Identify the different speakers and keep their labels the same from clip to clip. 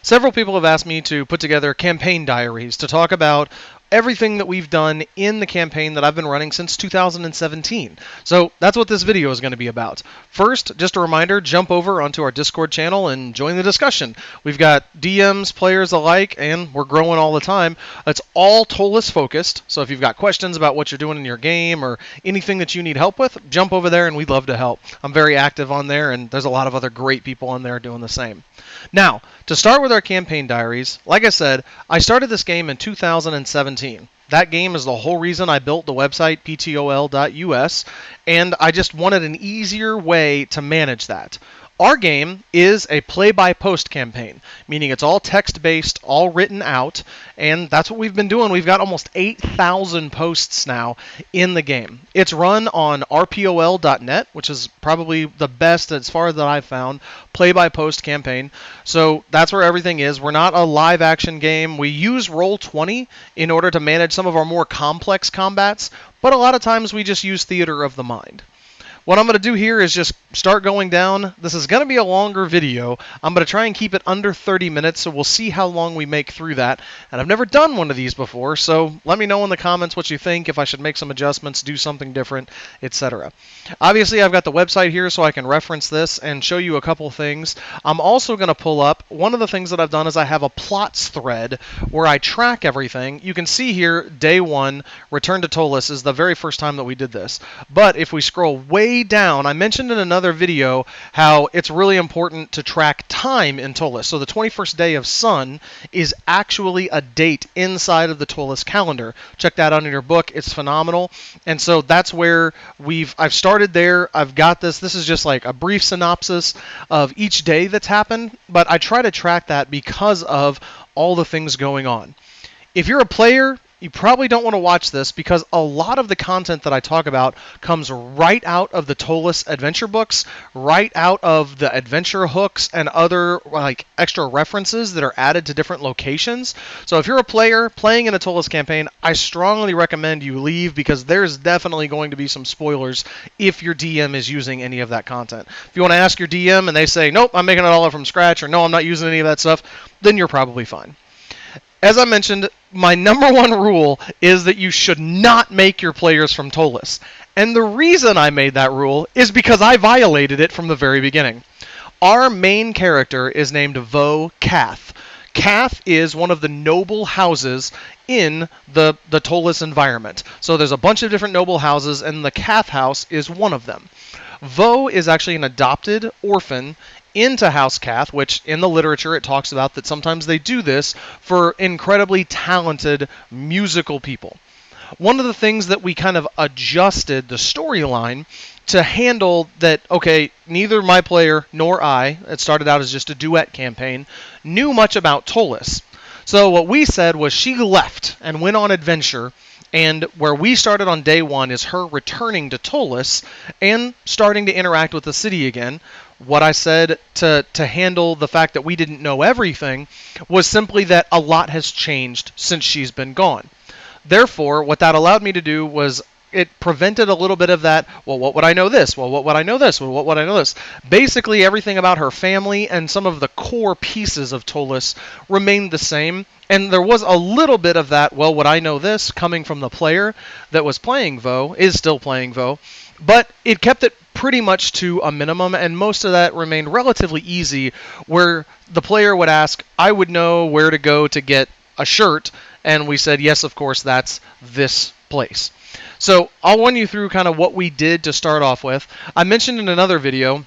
Speaker 1: Several people have asked me to put together campaign diaries to talk about everything that we've done in the campaign that I've been running since 2017. So that's what this video is going to be about. First, just a reminder, jump over onto our Discord channel and join the discussion. We've got DMs, players alike, and we're growing all the time. It's all Ptolus focused, so if you've got questions about what you're doing in your game or anything that you need help with, jump over there and we'd love to help. I'm very active on there, and there's a lot of other great people on there doing the same. Now, to start with our campaign diaries, like I said, I started this game in 2017. That game is the whole reason I built the website ptol.us, and I just wanted an easier way to manage that. Our game is a play-by-post campaign, meaning it's all text-based, all written out, and that's what we've been doing. We've got almost 8,000 posts now in the game. It's run on rpol.net, which is probably the best, as far as that I've found, play-by-post campaign. So that's where everything is. We're not a live-action game. We use Roll20 in order to manage some of our more complex combats, but a lot of times we just use theater of the mind. What I'm going to do here is just start going down. This is going to be a longer video. I'm going to try and keep it under 30 minutes, so we'll see how long we make through that. And I've never done one of these before, so let me know in the comments what you think, if I should make some adjustments, do something different, etc. Obviously, I've got the website here so I can reference this and show you a couple things. I'm also going to pull up, one of the things that I've done is I have a plots thread where I track everything. You can see here, day 1, Return to Ptolus is the very first time that we did this. But if we scroll way down, I mentioned in another video how it's really important to track time in Ptolus. So the 21st day of sun is actually a date inside of the Ptolus calendar. Check that out in your book. It's phenomenal. And so that's where I've started there. I've got this. This is just like a brief synopsis of each day that's happened, but I try to track that because of all the things going on. If you're a player, you probably don't want to watch this because a lot of the content that I talk about comes right out of the Ptolus adventure books, right out of the adventure hooks and other like extra references that are added to different locations. So if you're a player playing in a Ptolus campaign, I strongly recommend you leave because there's definitely going to be some spoilers if your DM is using any of that content. If you want to ask your DM and they say, nope, I'm making it all up from scratch, or no, I'm not using any of that stuff, then you're probably fine. As I mentioned, my number one rule is that you should not make your players from Ptolus. And the reason I made that rule is because I violated it from the very beginning. Our main character is named Vogh Kath. Kath is one of the noble houses in the Ptolus environment. So there's a bunch of different noble houses, and the Kath house is one of them. Vogh is actually an adopted orphan into House Kath, which in the literature it talks about that sometimes they do this for incredibly talented musical people. One of the things that we kind of adjusted the storyline to handle that, okay, neither my player nor I, it started out as just a duet campaign, knew much about Ptolus. So what we said was she left and went on adventure, and where we started on day 1 is her returning to Ptolus and starting to interact with the city again. What I said to handle the fact that we didn't know everything was simply that a lot has changed since she's been gone. Therefore, what that allowed me to do was it prevented a little bit of that, well, what would I know this? Well, what would I know this? Well, what would I know this? Basically, everything about her family and some of the core pieces of Ptolus remained the same. And there was a little bit of that, well, would I know this, coming from the player that was playing Vogh, is still playing Vogh. But it kept it pretty much to a minimum, and most of that remained relatively easy, where the player would ask, I would know where to go to get a shirt, and we said, yes, of course, that's this place. So I'll run you through kind of what we did to start off with. I mentioned in another video,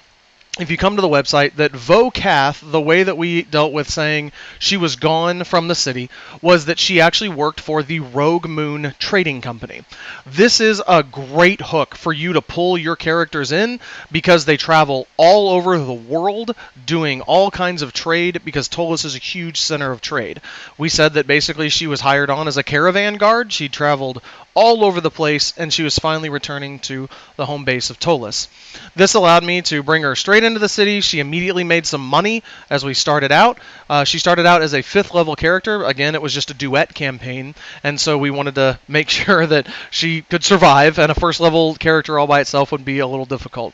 Speaker 1: if you come to the website, that Vogh Kath, the way that we dealt with saying she was gone from the city, was that she actually worked for the Rogue Moon Trading Company. This is a great hook for you to pull your characters in because they travel all over the world doing all kinds of trade because Ptolus is a huge center of trade. We said that basically she was hired on as a caravan guard. She traveled all over the place, and she was finally returning to the home base of Ptolus. This allowed me to bring her straight into the city. She immediately made some money as we started out. She started out as a 5th level character. Again, it was just a duet campaign, and so we wanted to make sure that she could survive, and a 1st level character all by itself would be a little difficult.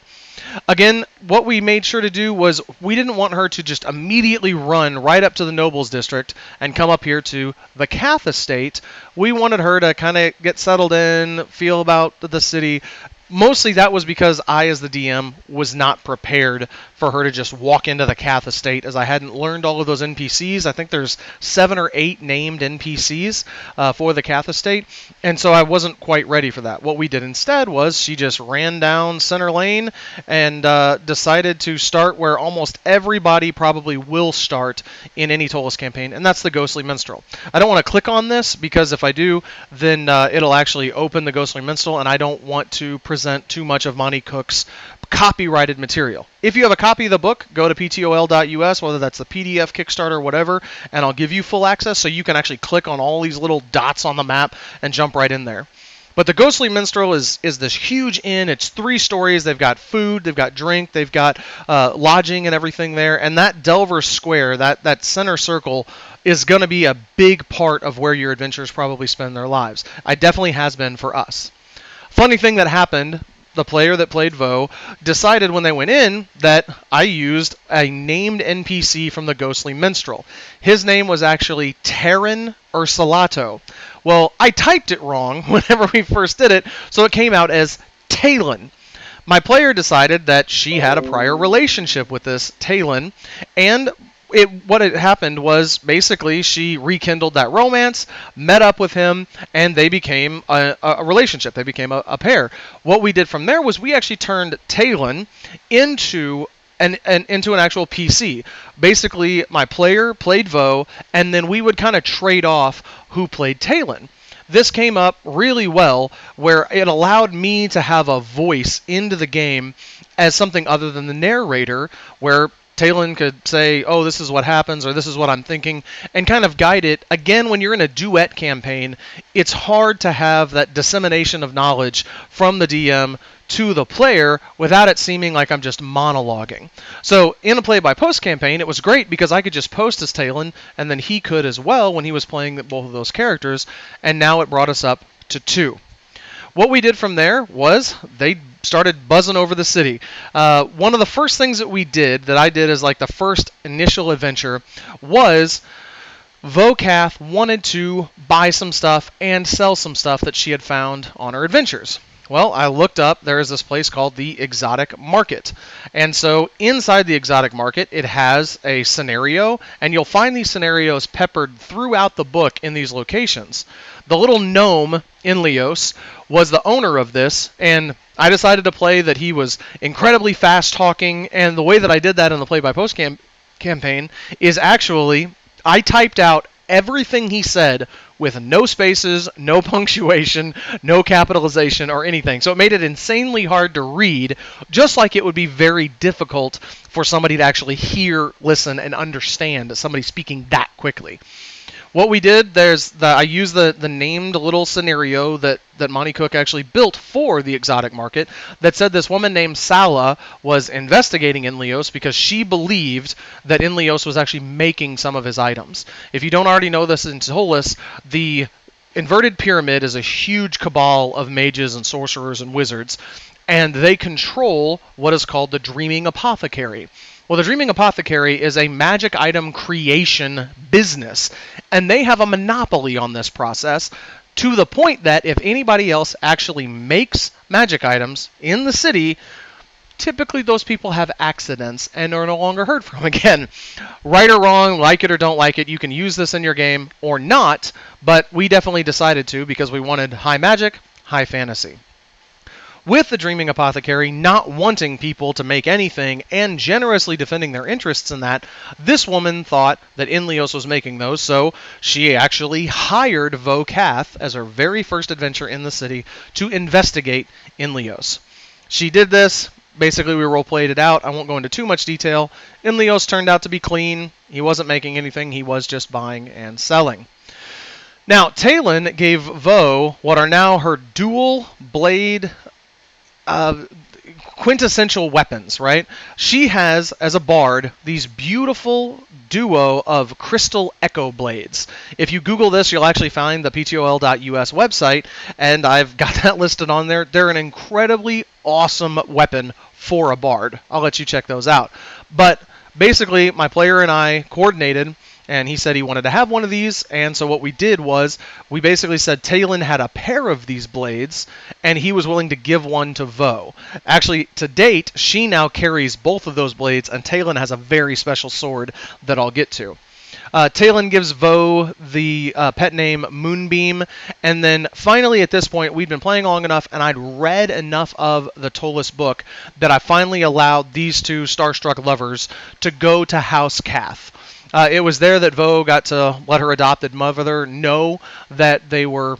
Speaker 1: Again, what we made sure to do was we didn't want her to just immediately run right up to the Nobles District and come up here to the Kath estate. We wanted her to kind of get settled in, feel about the city. Mostly that was because I, as the DM, was not prepared for her to just walk into the Kath estate, as I hadn't learned all of those NPCs. I think there's 7 or 8 named NPCs for the Kath estate, and so I wasn't quite ready for that. What we did instead was she just ran down center lane and decided to start where almost everybody probably will start in any Ptolus campaign, and that's the Ghostly Minstrel. I don't want to click on this because if I do, then it'll actually open the Ghostly Minstrel, and I don't want to present too much of Monty Cook's copyrighted material. If you have a copy of the book, go to ptol.us, whether that's the PDF, Kickstarter, whatever, and I'll give you full access so you can actually click on all these little dots on the map and jump right in there. But the Ghostly Minstrel is this huge inn. It's 3 stories. They've got food, they've got drink, they've got lodging and everything there. And that Delver Square, that center circle, is going to be a big part of where your adventurers probably spend their lives. It definitely has been for us. Funny thing that happened, the player that played Vogh decided when they went in that I used a named NPC from the Ghostly Minstrel. His name was actually Terran Ursulato. Well, I typed it wrong whenever we first did it, so it came out as Talon. My player decided that she had a prior relationship with this Talon, and what had happened was basically she rekindled that romance, met up with him, and they became a relationship. They became a pair. What we did from there was we actually turned Talon into an actual PC. Basically, my player played Vogh, and then we would kind of trade off who played Talon. This came up really well, where it allowed me to have a voice into the game as something other than the narrator, where Talon could say, oh, this is what happens, or this is what I'm thinking, and kind of guide it. Again, when you're in a duet campaign, it's hard to have that dissemination of knowledge from the DM to the player without it seeming like I'm just monologuing. So in a play-by-post campaign, it was great because I could just post as Talon, and then he could as well when he was playing both of those characters, and now it brought us up to 2. What we did from there was they started buzzing over the city. One of the first things that we did, that I did as like the first initial adventure, was Vogh Kath wanted to buy some stuff and sell some stuff that she had found on her adventures. Well, I looked up, there is this place called the Exotic Market. And so inside the Exotic Market, it has a scenario, and you'll find these scenarios peppered throughout the book in these locations. The little gnome in Leos was the owner of this, and I decided to play that he was incredibly fast-talking, and the way that I did that in the play-by-post campaign is actually I typed out everything he said with no spaces, no punctuation, no capitalization, or anything. So it made it insanely hard to read, just like it would be very difficult for somebody to actually hear, listen, and understand somebody speaking that quickly. What we did, I used the named little scenario that Monty Cook actually built for the Exotic Market that said this woman named Sala was investigating Inleos because she believed that Inleos was actually making some of his items. If you don't already know this in Ptolus, the inverted pyramid is a huge cabal of mages and sorcerers and wizards, and they control what is called the Dreaming Apothecary. Well, the Dreaming Apothecary is a magic item creation business, and they have a monopoly on this process to the point that if anybody else actually makes magic items in the city, typically those people have accidents and are no longer heard from again. Right or wrong, like it or don't like it, you can use this in your game or not, but we definitely decided to because we wanted high magic, high fantasy. With the Dreaming Apothecary not wanting people to make anything and generously defending their interests in that, this woman thought that Inleos was making those, so she actually hired Vogh Kath as her very first adventure in the city to investigate Inleos. She did this. Basically, we role-played it out. I won't go into too much detail. Inleos turned out to be clean. He wasn't making anything. He was just buying and selling. Now, Talon gave Vogh what are now her dual blade quintessential weapons, right? She has, as a bard, these beautiful duo of crystal echo blades. If you Google this, you'll actually find the ptol.us website, and I've got that listed on there. They're an incredibly awesome weapon for a bard. I'll let you check those out. But basically, my player and I coordinated, and he said he wanted to have one of these, and so what we did was we basically said Talon had a pair of these blades, and he was willing to give one to Vogh. Actually, to date, she now carries both of those blades, and Talon has a very special sword that I'll get to. Talon gives Vogh the pet name Moonbeam, and then finally at this point, we'd been playing long enough, and I'd read enough of the Ptolus book that I finally allowed these two starstruck lovers to go to House Kath. It was there that Vogh got to let her adopted mother know that they were,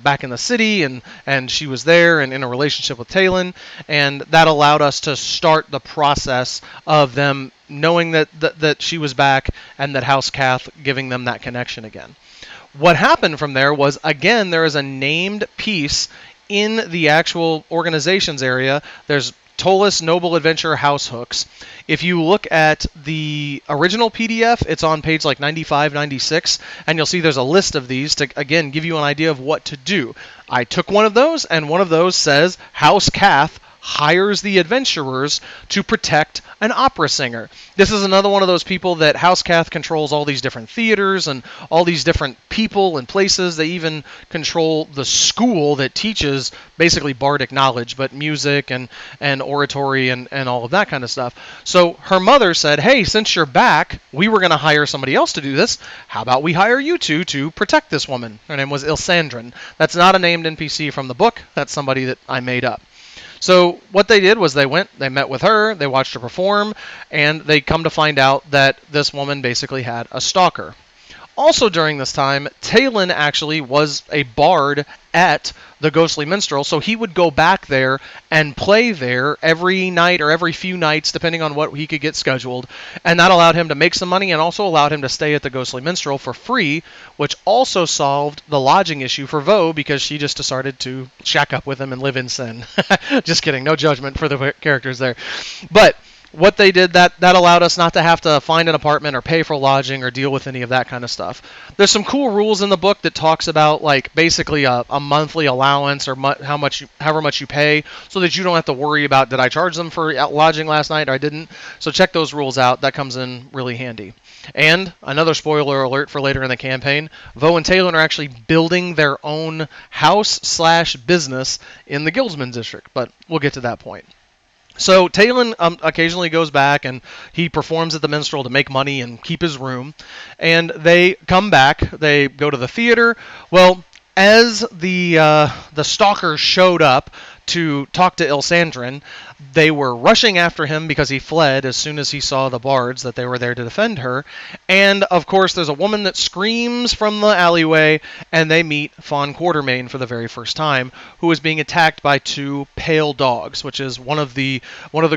Speaker 1: back in the city, and she was there and in a relationship with Talon, and that allowed us to start the process of them knowing that she was back and that House Kath giving them that connection again. What happened from there was, again, there is a named piece in the actual organizations area. There's Ptolus Noble Adventure House Hooks. If you look at the original PDF, it's on page like 95, 96, and you'll see there's a list of these to, again, give you an idea of what to do. I took one of those, and one of those says House Kath hires the adventurers to protect an opera singer. This is another one of those people that House Kath controls all these different theaters and all these different people and places. They even control the school that teaches basically bardic knowledge, but music and oratory and all of that kind of stuff. So her mother said, hey, since you're back, we were going to hire somebody else to do this. How about we hire you two to protect this woman? Her name was Ilsandrin. That's not a named NPC from the book. That's somebody that I made up. So what they did was they met with her, they watched her perform, and they come to find out that this woman basically had a stalker. Also during this time, Talon actually was a bard at the Ghostly Minstrel, so he would go back there and play there every night or every few nights, depending on what he could get scheduled, and that allowed him to make some money and also allowed him to stay at the Ghostly Minstrel for free, which also solved the lodging issue for Vogh because she just decided to shack up with him and live in sin. Just kidding, no judgment for the characters there. But what they did, that allowed us not to have to find an apartment or pay for lodging or deal with any of that kind of stuff. There's some cool rules in the book that talks about like basically a monthly allowance or however much you pay, so that you don't have to worry about did I charge them for lodging last night or I didn't. So check those rules out. That comes in really handy. And another spoiler alert for later in the campaign, Vogh and Talon are actually building their own house/business in the Guildsman district, but we'll get to that point. So Talon occasionally goes back and he performs at the Minstrel to make money and keep his room. And they come back. They go to the theater. Well, as the stalkers showed up to talk to Ilsandrin, they were rushing after him because he fled as soon as he saw the bards that they were there to defend her. And, of course, there's a woman that screams from the alleyway, and they meet Fawn Quartermain for the very first time, who is being attacked by two pale dogs, which is one of the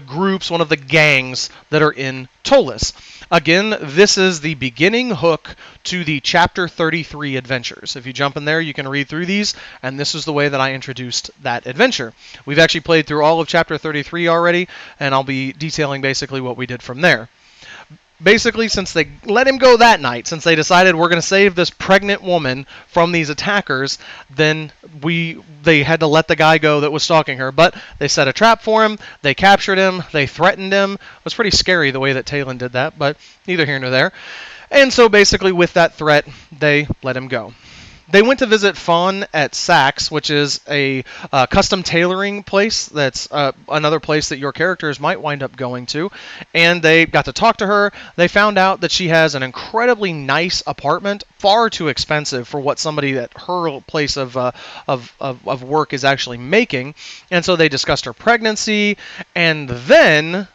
Speaker 1: groups, one of the gangs that are in Ptolus. Again, this is the beginning hook to the Chapter 33 adventures. If you jump in there, you can read through these, and this is the way that I introduced that adventure. We've actually played through all of Chapter 33 already, and I'll be detailing basically what we did from there. Basically, since they let him go that night, since they decided we're going to save this pregnant woman from these attackers, then they had to let the guy go that was stalking her. But they set a trap for him, they captured him, they threatened him. It was pretty scary the way that Talon did that, but neither here nor there. And so basically with that threat, they let him go. They went to visit Fawn at Saks, which is a custom tailoring place. That's another place that your characters might wind up going to. And they got to talk to her. They found out that she has an incredibly nice apartment, far too expensive for what somebody at her place of work is actually making. And so they discussed her pregnancy, and then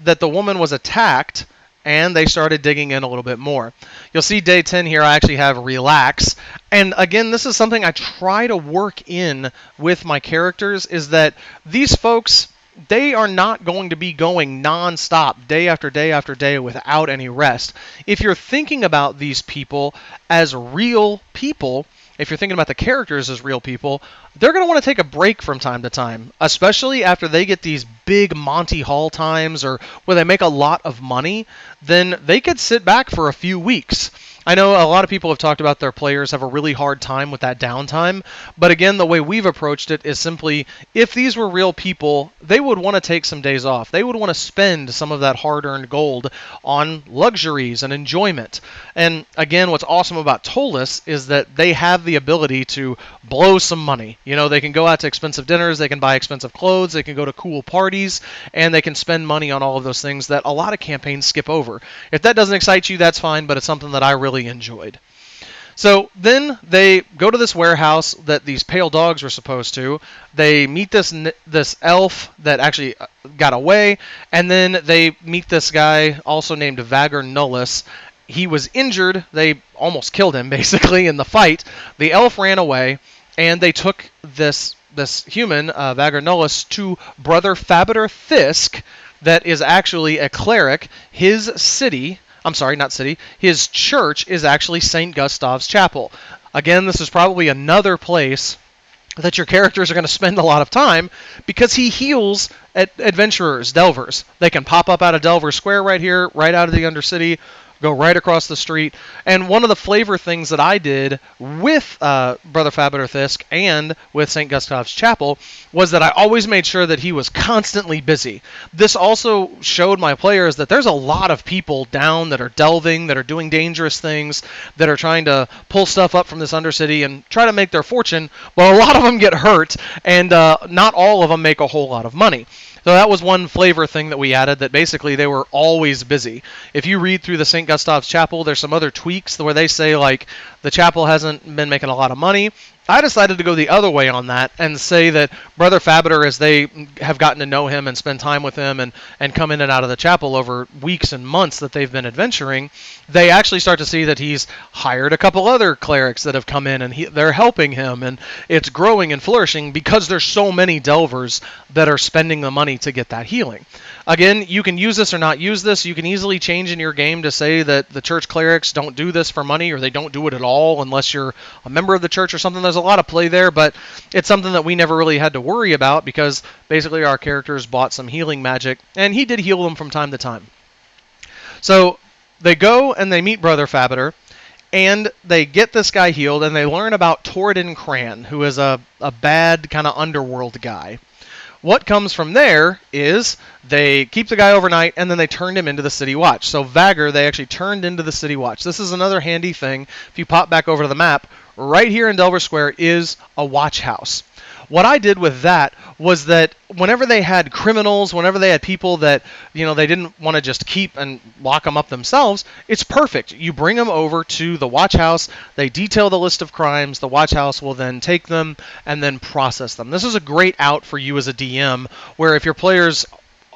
Speaker 1: that the woman was attacked, and they started digging in a little bit more. You'll see day 10 here, I actually have relax. And again, this is something I try to work in with my characters, is that these folks, they are not going to be going non-stop day after day after day without any rest. If you're thinking about these people as real people, if you're thinking about the characters as real people, they're going to want to take a break from time to time, especially after they get these big Monty Hall times or where they make a lot of money. Then they could sit back for a few weeks. I know a lot of people have talked about their players have a really hard time with that downtime, but again, the way we've approached it is simply, if these were real people, they would want to take some days off. They would want to spend some of that hard-earned gold on luxuries and enjoyment. And again, what's awesome about Ptolus is that they have the ability to blow some money. You know, they can go out to expensive dinners, they can buy expensive clothes, they can go to cool parties, and they can spend money on all of those things that a lot of campaigns skip over. If that doesn't excite you, that's fine, but it's something that I really enjoyed. So then they go to this warehouse that these pale dogs were supposed to. They meet this elf that actually got away, and then they meet this guy also named Vagr. He was injured. They almost killed him basically in the fight. The elf ran away, and they took this human Vagr to Brother Fabitor Fisk, that is actually a cleric. His city. I'm sorry, not city. His church is actually St. Gustav's Chapel. Again, this is probably another place that your characters are going to spend a lot of time because he heals adventurers, delvers. They can pop up out of Delver Square right here, right out of the Undercity, go right across the street. And one of the flavor things that I did with Brother Fabitor Fisk and with St. Gustav's Chapel was that I always made sure that he was constantly busy. This also showed my players that there's a lot of people down that are delving, that are doing dangerous things, that are trying to pull stuff up from this Undercity and try to make their fortune, but a lot of them get hurt, and not all of them make a whole lot of money. So that was one flavor thing that we added, that basically they were always busy. If you read through the St. Gustav's Chapel, there's some other tweaks where they say, like, the chapel hasn't been making a lot of money. I decided to go the other way on that and say that Brother Fabitor, as they have gotten to know him and spend time with him and come in and out of the chapel over weeks and months that they've been adventuring, they actually start to see that he's hired a couple other clerics that have come in and they're helping him, and it's growing and flourishing because there's so many delvers that are spending the money to get that healing. Again, you can use this or not use this. You can easily change in your game to say that the church clerics don't do this for money, or they don't do it at all unless you're a member of the church or something. There's a lot of play there, but it's something that we never really had to worry about because basically our characters bought some healing magic, and he did heal them from time to time. So they go and they meet Brother Fabitor, and they get this guy healed, and they learn about Torridon Cran, who is a bad kind of underworld guy. What comes from there is they keep the guy overnight, and then they turned him into the City Watch. So Vagr, they actually turned into the City Watch. This is another handy thing. If you pop back over to the map, right here in Delver Square is a watch house. What I did with that was that whenever they had criminals, whenever they had people that, you know, they didn't want to just keep and lock them up themselves, it's perfect. You bring them over to the watch house, they detail the list of crimes, the watch house will then take them and then process them. This is a great out for you as a DM, where if your players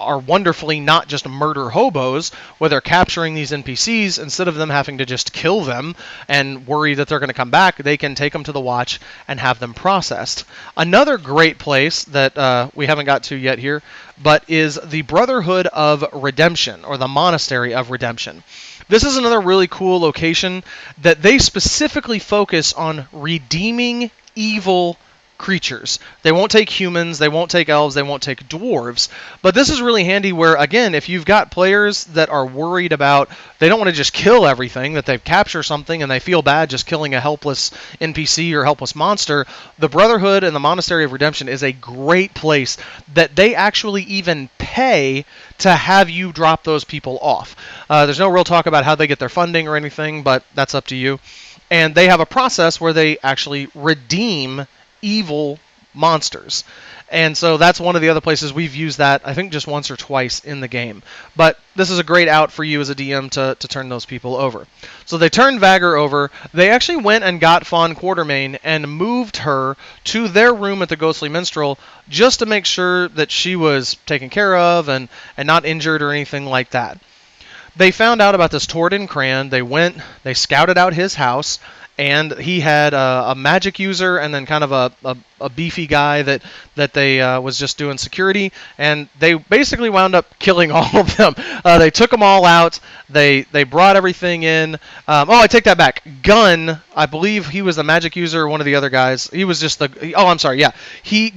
Speaker 1: are wonderfully not just murder hobos, where they're capturing these NPCs, instead of them having to just kill them and worry that they're going to come back, they can take them to the watch and have them processed. Another great place that we haven't got to yet here, but is the Brotherhood of Redemption, or the Monastery of Redemption. This is another really cool location that they specifically focus on redeeming evil creatures. They won't take humans, they won't take elves, they won't take dwarves. But this is really handy where, again, if you've got players that are worried about, they don't want to just kill everything, that they've captured something and they feel bad just killing a helpless NPC or helpless monster, the Brotherhood and the Monastery of Redemption is a great place that they actually even pay to have you drop those people off. There's no real talk about how they get their funding or anything, but that's up to you. And they have a process where they actually redeem evil monsters. And so that's one of the other places we've used that, I think, just once or twice in the game. But this is a great out for you as a DM to turn those people over. So they turned Vagr over. They actually went and got Fawn Quartermain and moved her to their room at the Ghostly Minstrel just to make sure that she was taken care of and not injured or anything like that. They found out about this Torridon Cran. They went, they scouted out his house, and he had a magic user and then kind of a beefy guy that they was just doing security, and they basically wound up killing all of them. They took them all out. They brought everything in. I take that back. Gunn, I believe he was the magic user, or one of the other guys. He was just the. Oh, I'm sorry. Yeah,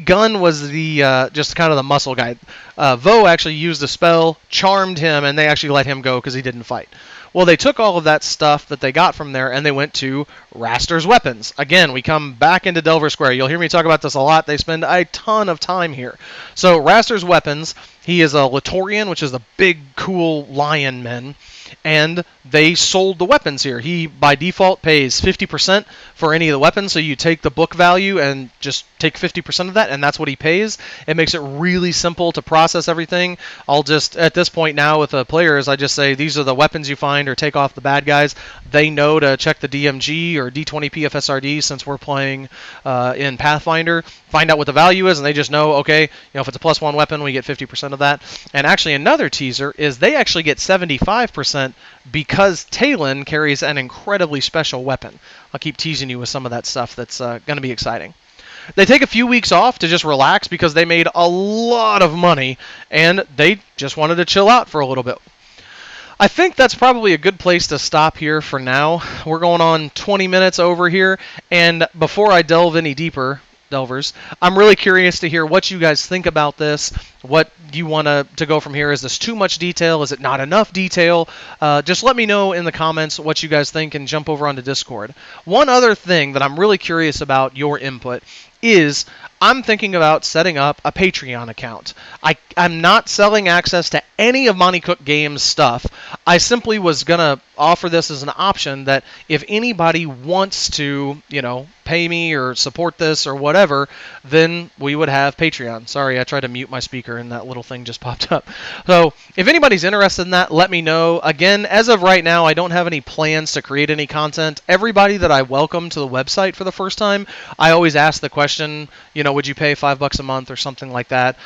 Speaker 1: Gunn was the just kind of the muscle guy. Vogh actually used a spell, charmed him, and they actually let him go because he didn't fight. Well, they took all of that stuff that they got from there and they went to Raster's weapons. Again, we come back into Delver Square. You'll hear me talk about this a lot. They spend a ton of time here. So Raster's weapons, he is a Litorian, which is the big, cool lion men, and they sold the weapons here. He, by default, pays 50% for any of the weapons, so you take the book value and just take 50% of that, and that's what he pays. It makes it really simple to process everything. I'll just, at this point now with the players, I just say, these are the weapons you find, or take off the bad guys. They know to check the DMG or D20 PFSRD, since we're playing in Pathfinder, find out what the value is, and they just know, okay, if it's a +1 weapon, we get 50% of that. And actually another teaser is they actually get 75% because Talon carries an incredibly special weapon. I'll keep teasing you with some of that stuff that's going to be exciting. They take a few weeks off to just relax because they made a lot of money and they just wanted to chill out for a little bit. I think that's probably a good place to stop here for now. We're going on 20 minutes over here, and before I delve any deeper, Delvers, I'm really curious to hear what you guys think about this. What do you want to go from here? Is this too much detail? Is it not enough detail? Just let me know in the comments what you guys think and jump over onto Discord. One other thing that I'm really curious about your input is I'm thinking about setting up a Patreon account. I'm not selling access to any of Monty Cook Games stuff. I simply was going to offer this as an option that if anybody wants to, pay me or support this or whatever, then we would have Patreon. Sorry, I tried to mute my speaker and that little thing just popped up. So if anybody's interested in that, let me know. Again, as of right now, I don't have any plans to create any content. Everybody that I welcome to the website for the first time, I always ask the question, would you pay $5 a month or something like that?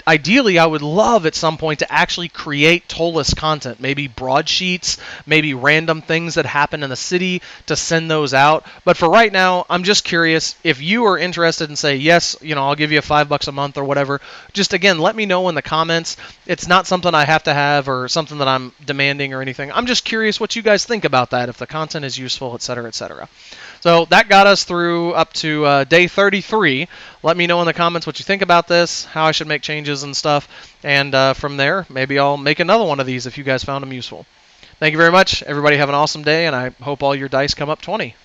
Speaker 1: Ideally, I would love at some point to actually create Ptolus content, maybe broadsheets, maybe random things that happen in the city to send those out. But for right now, I'm just curious if you are interested and say, yes, I'll give you $5 a month or whatever. Just again, let me know in the comments. It's not something I have to have or something that I'm demanding or anything. I'm just curious what you guys think about that, if the content is useful, etc., etc. So that got us through up to day 33. Let me know in the comments what you think about this, how I should make changes and stuff. And from there, maybe I'll make another one of these if you guys found them useful. Thank you very much. Everybody have an awesome day, and I hope all your dice come up 20.